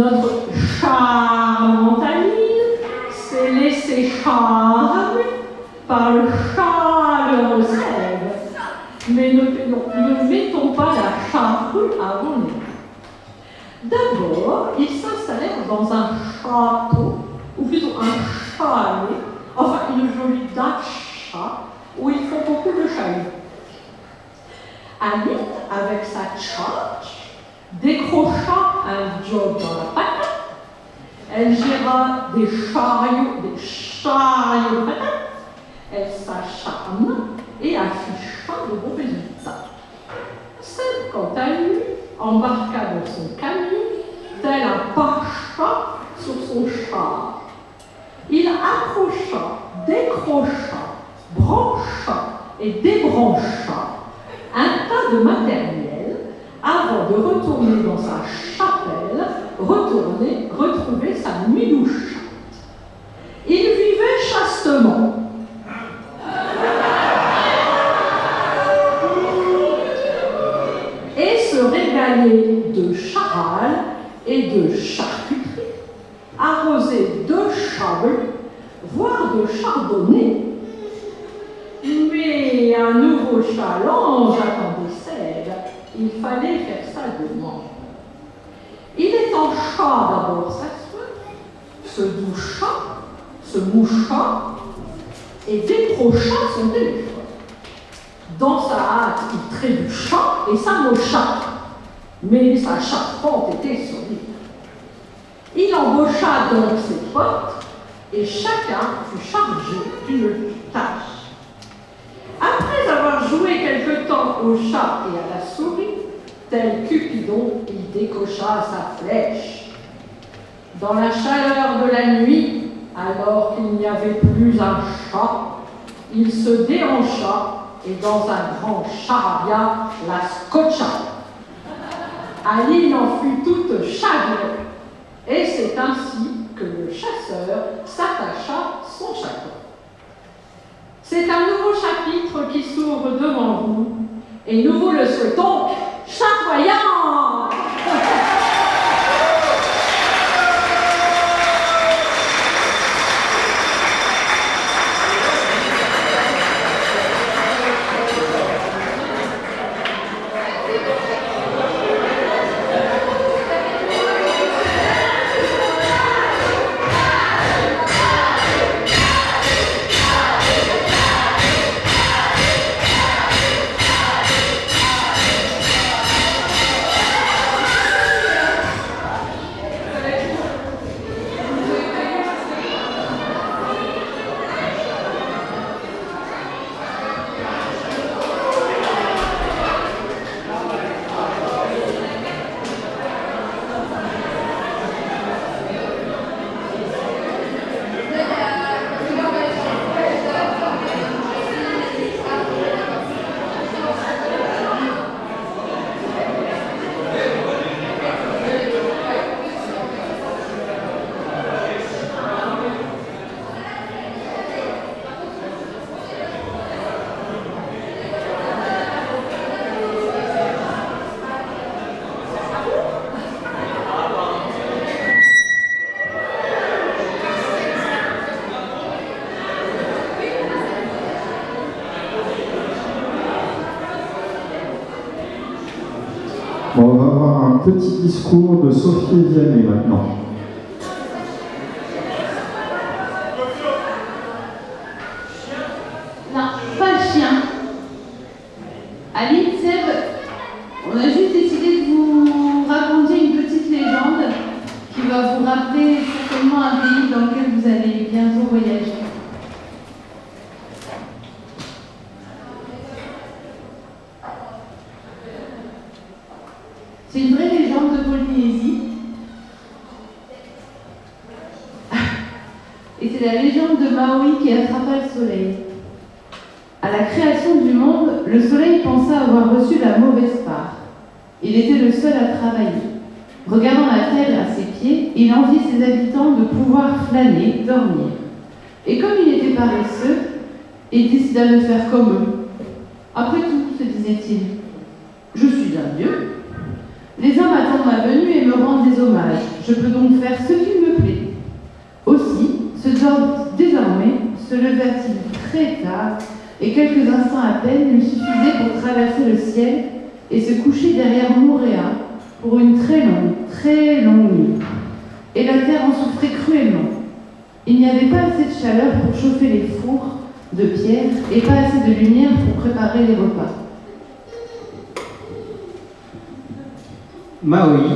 Notre charmante Aline s'est laissée charmer par le chaleureux sève. Mais ne mettons pas la charrue avant nous. D'abord, ils s'installèrent dans un château, ou plutôt un chalet, enfin une jolie dacha, où ils font beaucoup de chahuts. Aline, avec sa tchatch, décrocha un job dans la patate. Elle géra des chariots de patates. Elle s'acharna et afficha de bons résultats. Celle, quant à lui, embarqua dans son camion, tel un pacha sur son char. Il accrocha, décrocha, brancha et débrancha un tas de matériel avant de retourner dans sa chapelle, retrouver sa nuit douchante. Il vivait chastement. Et se régalait de charal et de charcuterie, arrosé de chablis, voire de chardonnay. Mais un nouveau challenge attendait Sève. Il fallait faire ça demain. Il étancha d'abord sa soie, se doucha, se moucha et décrocha son téléphone. Dans sa hâte, il trébucha et s'amocha, mais sa charpente était solide. Il embaucha donc ses potes et chacun fut chargé d'une tâche. Après avoir joué quelque temps au chat et à la souris, tel Cupidon, il décocha sa flèche. Dans la chaleur de la nuit, alors qu'il n'y avait plus un chat, il se déhancha et dans un grand charabia la scotcha. Aline en fut toute chagrée, et c'est ainsi que le chasseur s'attacha son chapeau. C'est un nouveau chapitre qui s'ouvre devant vous, et nous vous le souhaitons chatoyant. Bon, on va avoir un petit discours de Sophie Vianney maintenant. Non, pas le chien. Aline, Seb, on a juste décidé de vous raconter une petite légende qui va vous rappeler certainement un pays dans lequel vous allez bientôt voyager. C'est une vraie légende de Polynésie. Et c'est la légende de Maui qui attrapa le soleil. À la création du monde, le soleil pensa avoir reçu la mauvaise part. Il était le seul à travailler. Regardant la terre à ses pieds, il enviait ses habitants de pouvoir flâner, dormir. Et comme il était paresseux, il décida de faire comme eux. Après tout, se disait-il, je suis un dieu. Les hommes attendent ma venue et me rendent des hommages. Je peux donc très tard, et quelques instants à peine lui suffisaient pour traverser le ciel et se coucher derrière Moorea pour une très longue nuit. Et la terre en souffrait cruellement. Il n'y avait pas assez de chaleur pour chauffer les fours de pierre et pas assez de lumière pour préparer les repas. Maui,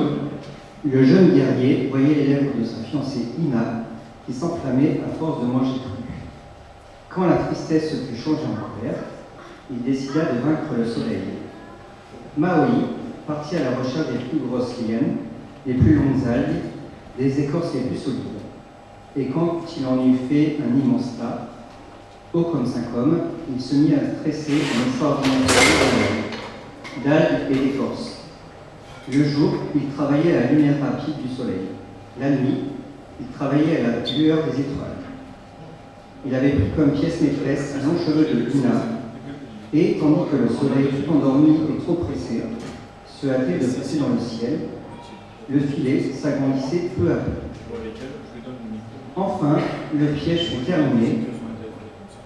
le jeune guerrier, voyait les lèvres de sa fiancée Ina qui s'enflammaient à force de manger cru. Quand la tristesse se fut changée en colère, il décida de vaincre le soleil. Maui partit à la recherche des plus grosses lianes, des plus longues algues, des écorces les plus solides. Et quand il en eut fait un immense tas, haut comme 5 hommes, il se mit à tresser un extraordinaire d'algues et d'écorces. Le jour, il travaillait à la lumière rapide du soleil. La nuit, il travaillait à la lueur des étoiles. Il avait pris comme pièce maîtresse un long cheveu de Ina, et tandis que le soleil, tout endormi et trop pressé, se hâtait de passer dans le ciel, le filet s'agrandissait peu à peu. Enfin, le piège fut terminé.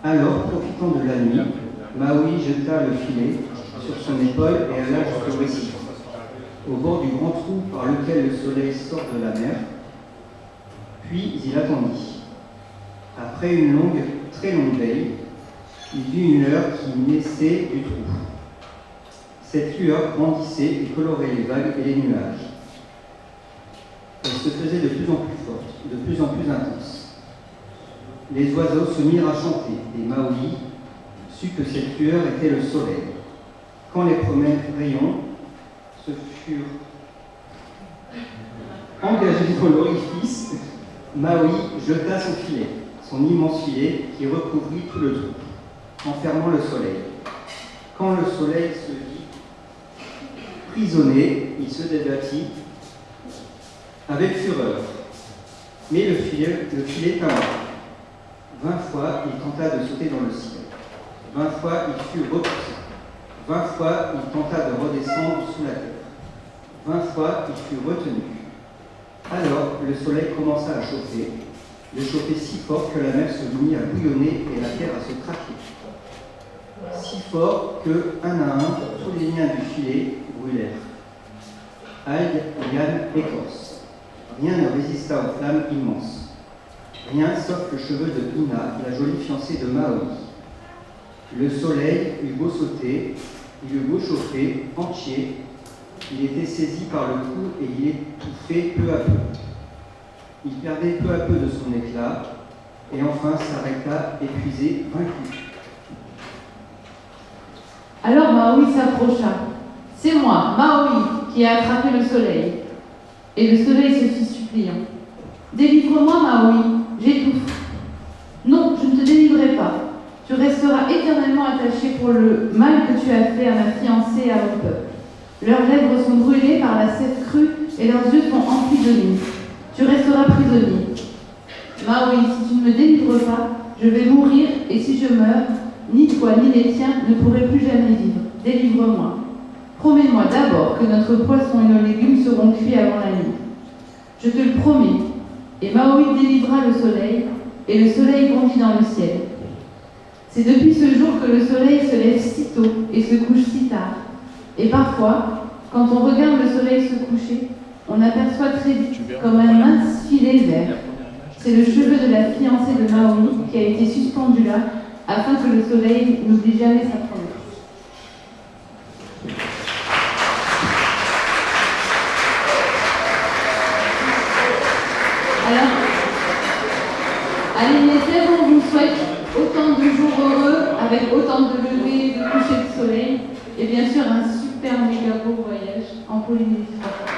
Alors, profitant de la nuit, Maui jeta le filet sur son épaule et alla jusqu'au récif, au bord du grand trou par lequel le soleil sort de la mer. Puis il attendit. Après une très longue veille, il vit une lueur qui naissait du trou. Cette lueur grandissait et colorait les vagues et les nuages. Elle se faisait de plus en plus forte, de plus en plus intense. Les oiseaux se mirent à chanter, et Maui sut que cette lueur était le soleil. Quand les premiers rayons se furent engagés dans l'orifice, Maui jeta son filet, son immense filet qui recouvrit tout le trou, enfermant le soleil. Quand le soleil se vit prisonné, il se débattit avec fureur. Mais le filet tomba. 20 fois, il tenta de sauter dans le ciel. 20 fois, il fut repoussé. 20 fois, il tenta de redescendre sous la terre. 20 fois, il fut retenu. Alors, le soleil commença à chauffer, le chauffer si fort que la mer se mit à bouillonner et la terre à se craquer. Si fort que, un à un, tous les liens du filet brûlèrent. Algues, lianes, écorces. Rien ne résista aux flammes immenses. Rien sauf le cheveu de Ina, la jolie fiancée de Maui. Le soleil eut beau sauter, il eut beau chauffer, entier, il était saisi par le cou et il étouffait peu à peu. Il perdait peu à peu de son éclat et enfin s'arrêta, épuisé, vaincu. Alors Maui s'approcha. C'est moi, Maui, qui ai attrapé le soleil. Et le soleil se fit suppliant. Délivre-moi, Maui, j'étouffe. Non, je ne te délivrerai pas. Tu resteras éternellement attaché pour le mal que tu as fait à ma fiancée et à mon peuple. Leurs lèvres sont brûlées par la sève crue et leurs yeux sont emplis de mine. Tu resteras prisonnier. Maui, si tu ne me délivres pas, je vais mourir et si je meurs, ni toi ni les tiens ne pourrez plus jamais vivre. Délivre-moi. Promets-moi d'abord que notre poisson et nos légumes seront cuits avant la nuit. Je te le promets. Et Maui délivra le soleil, et le soleil bondit dans le ciel. C'est depuis ce jour que le soleil se lève si tôt et se couche si tard. Et parfois, quand on regarde le soleil se coucher, on aperçoit très vite comme un mince filet vert. C'est le cheveu de la fiancée de Maui qui a été suspendu là, afin que le soleil n'oublie jamais sa promesse. Alors, à l'INESEB, on vous souhaite autant de jours heureux, avec autant de levées et de couchers de soleil, et bien sûr un super méga beau voyage en Polynésie française.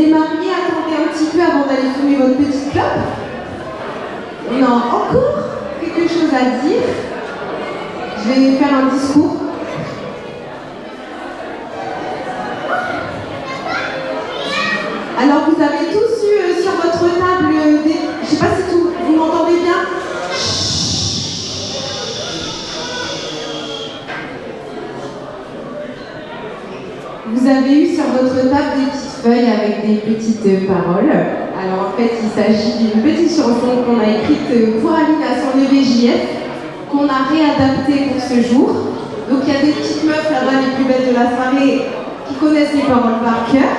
les mariés, attendez un petit peu avant d'aller fumer votre petite clope. Non, encore quelque chose à dire. Je vais faire un discours. Alors vous avez tous eu sur votre table des... Je ne sais pas si vous m'entendez bien. Vous avez eu sur votre table des petites feuilles avec des petites paroles. Alors en fait, il s'agit d'une petite chanson qu'on a écrite pour Aline à son EVJF, qu'on a réadaptée pour ce jour. Donc il y a des petites meufs là-bas, les plus belles de la soirée, qui connaissent les paroles par cœur.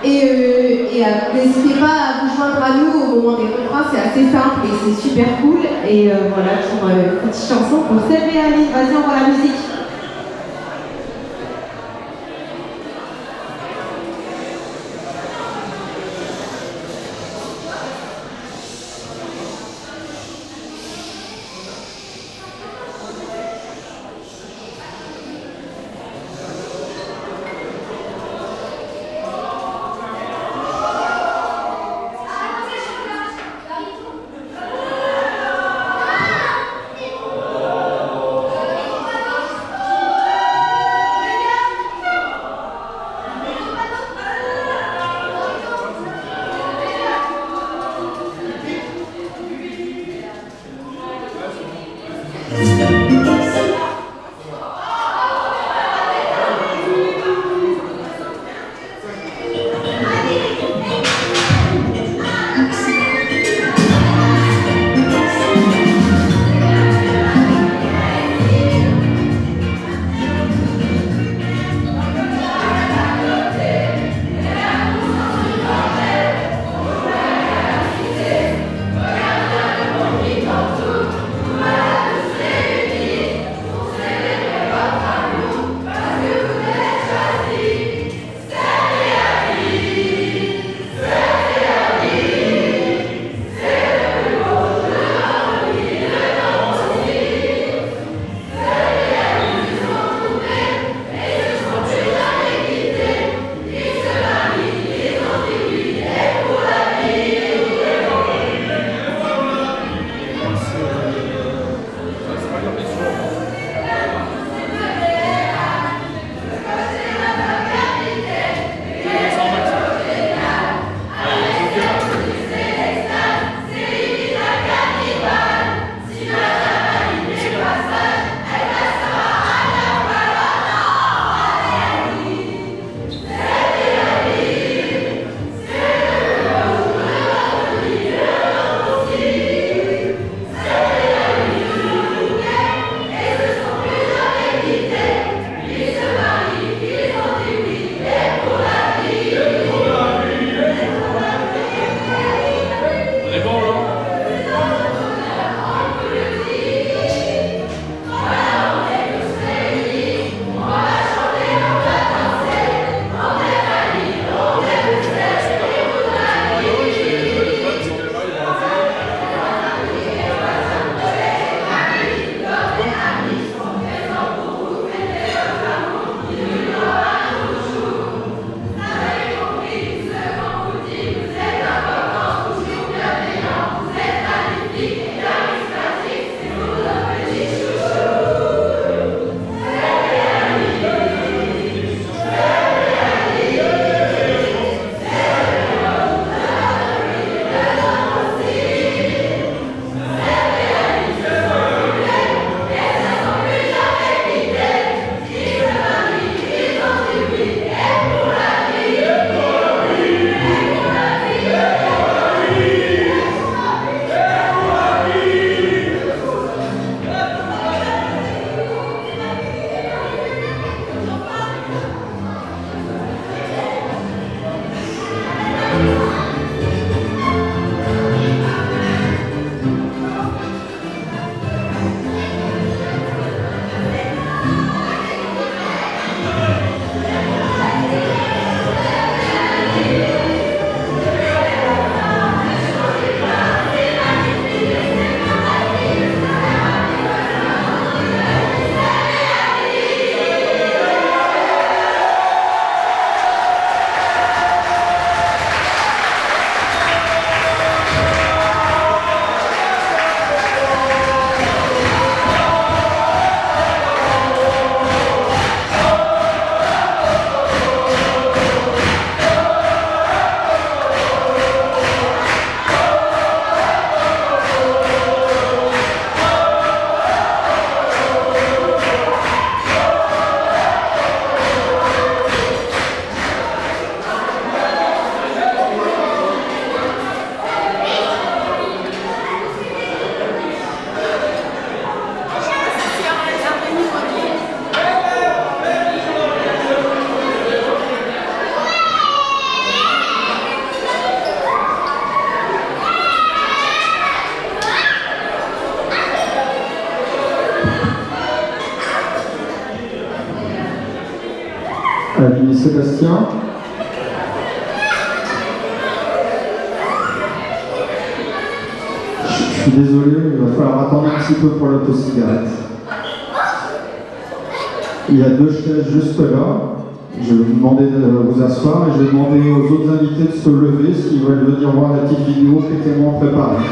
Et n'hésitez pas à vous joindre à nous au moment des refrains, c'est assez simple et c'est super cool. Et voilà pour une petite chanson pour Seb et Aline. Vas-y, on voit la musique. Avis Sébastien. Je suis désolé, il va falloir attendre un petit peu pour la pause cigarette. Il y a 2 chaises juste là. Je vais vous demander de vous asseoir et je vais demander aux autres invités de se lever s'ils veulent venir voir la petite vidéo qui est tellement préparée.